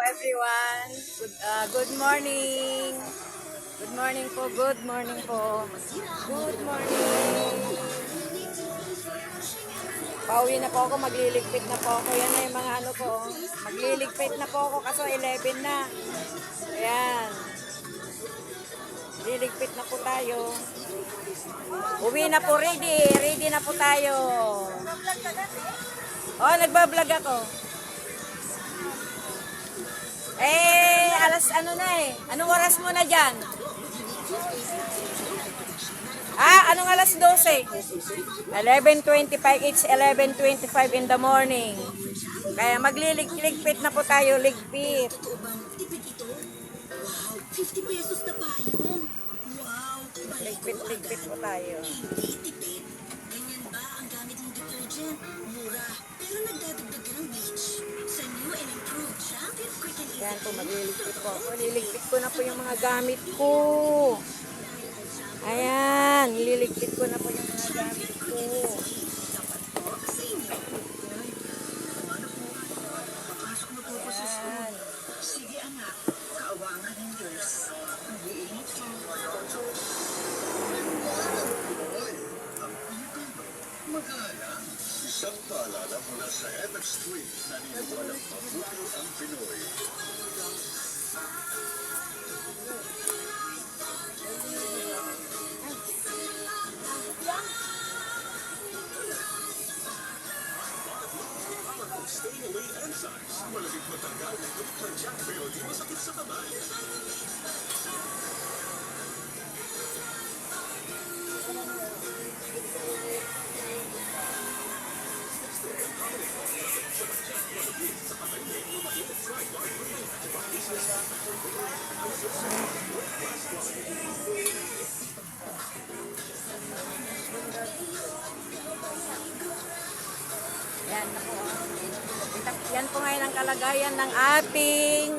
everyone. Good morning. Good morning po. Good morning po. Good morning. Pauwi na po ako. Magliligpit na po ako. Yan na yung mga ano ko. Magliligpit na po ako kasi 11 na. Ayan. Liligpit na po tayo. Uwi na po. Ready. Ready na po tayo. Oh, nagbablog ako. Alas ano na eh. Anong oras mo na dyan? Anong alas 12? 11:25. It's 11:25 in the morning. Kaya magliligpit na po tayo. Ligpit. 50 pesos na payong. Wow! Ligpit po tayo. Hindi tipid. Ganyan ba ang gamit ng detergent? Mura. Pero nagdadagdag ka ng bleach. Sa new and improved Champion Quick and Easy. Yan po, magliligpit po ako. Liligpit ko na po yung mga gamit ko. Ayan, liligpit ko na po yung mga gamit ko. Papasok na po ako sa school. Sige anak, kaawangan ng nurse. Mag-iingat ka. Mag-aala, isang paalala mula sa FX Twin na niniwalang mabuti ang Pinoy. Stay away enzymes. Malaging matanggal ng Jack pero di masakit sa kamay. Yan po. Yan po ngayon ang kalagayan ng ating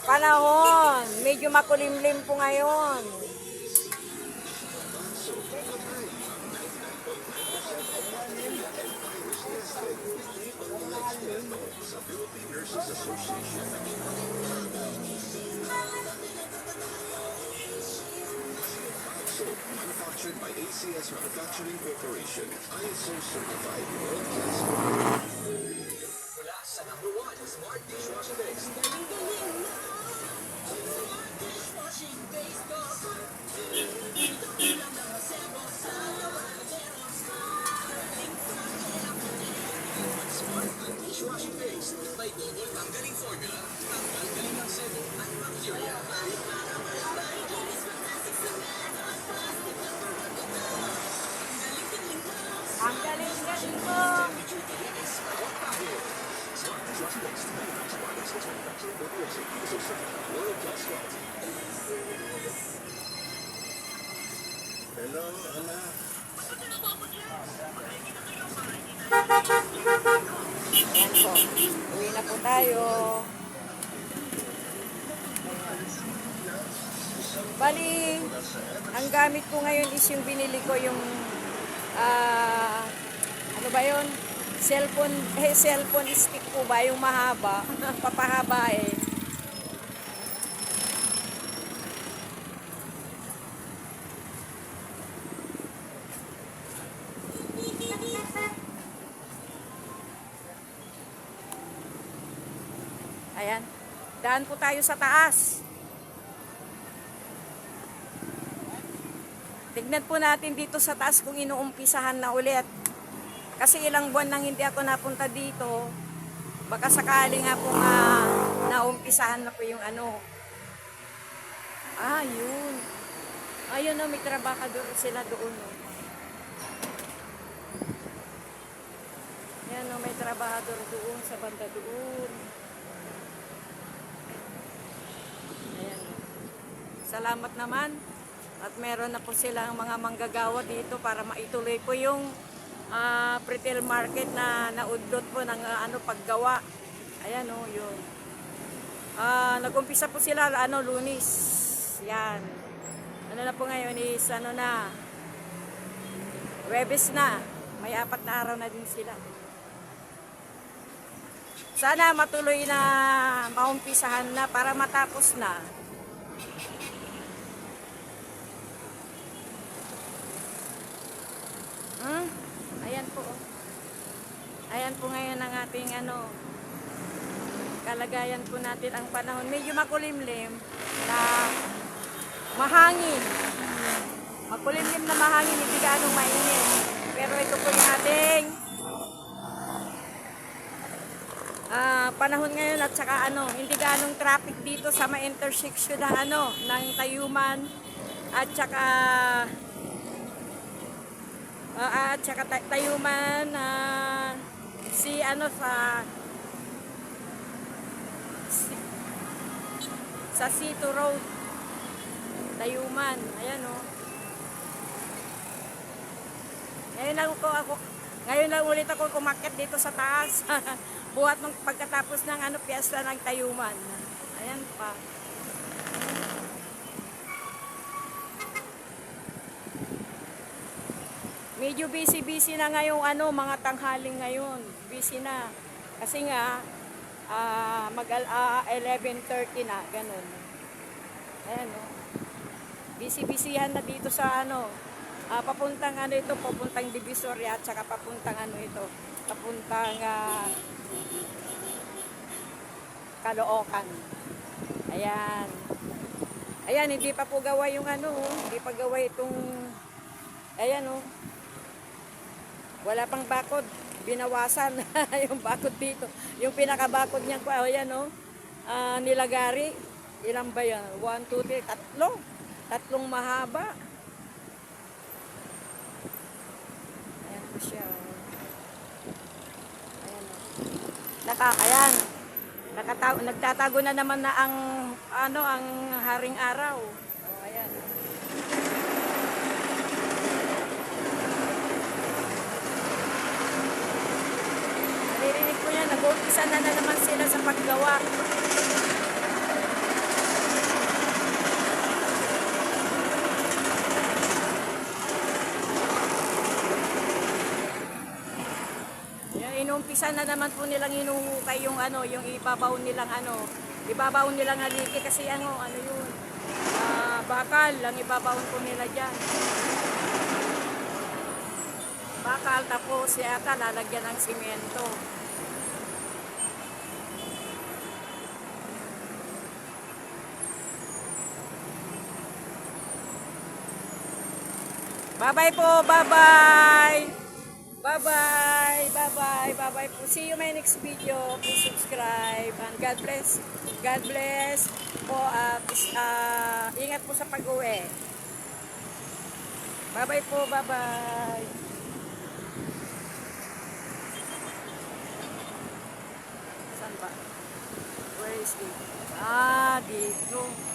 panahon. Medyo makulimlim po ngayon. Manufactured by ACS Manufacturing Corporation, ISO certified world-class. Mula sa #1 Smart Dishwashing Base. Galing-galing na! Smart dishwashing base ko. Dito lang ang masebo sa lawanderos ko. Smart Dishwashing Base. May double tanggaling formula. Tanggaling ng sebo at bacteria. Ang galing-galing po. Hello, anak. Ayan po. Uwi na po tayo. Bali, ang gamit ko ngayon is yung binili ko yung ano ba yun? Cellphone stick po ba? Yung mahaba. Papahaba eh. Ayan. Daan po tayo sa taas. Tignan po natin dito sa taas kung inuumpisahan na ulit. Kasi ilang buwan nang hindi ako napunta dito. Baka sakali nga po naumpisahan na po yung ano. Yun. Ayun no, may trabakador sila doon. No. Yan no, may trabahador doon sa banda doon. Ayan. Salamat naman. At meron na po silang mga manggagawa dito para maituloy po yung retail market na naudlot po ng paggawa. Ayan o, yun. Nag-umpisa po sila Lunes. Yan. Ano na po ngayon is Huwebes na. May 4 na araw na din sila. Sana matuloy na maumpisahan na, para matapos na. Ayan po. Ayan po ngayon ang ating kalagayan po natin ang panahon. Medyo makulimlim na mahangin. Makulimlim na mahangin, hindi ganong mainit. Pero ito po yung ating panahon ngayon at saka hindi ganong traffic dito sa ma-intersection ng Tayuman at saka Tayuman sa Sito Road Tayuman. Ayan ngayon lang ulit ako kumakyat dito sa taas. Buhat ng pagkatapos ng piyesta ng Tayuman. Ayan pa. Medyo busy na ngayong mga tanghaling ngayon. Busy na. Kasi nga, 11:30 na, ganun. Ayan Busy-busyhan na dito sa papuntang papuntang Divisoria at saka papuntang papuntang Caloocan. Ayan. Ayan, hindi pa po gawa yung hindi pa gawa itong, ayan wala pang bakod, binawasan yung bakod dito. Yung pinakabakod niyan po, ayan nilagari. Ilan ba yan? 1, 2, 3, tatlong mahaba. Ayan po siya. Ayan nagtatago na naman na ang haring araw. Ayan. Naririnig ko yan, nag-uumpisa na naman sila sa paggawa. Inumpisa na naman po nilang inuhukay yung yung ibabaw nilang haliki kasi yun, bakal lang ibabaw po nila diyan. Bakal tapos yata lalagyan ng simento. Bye-bye po, bye-bye. Bye-bye, bye-bye, bye-bye po. See you in my next video. Please subscribe and God bless. God bless po. Ingat po sa pag-uwi. Bye-bye po, bye-bye. Saan ba? Where is it? Dito.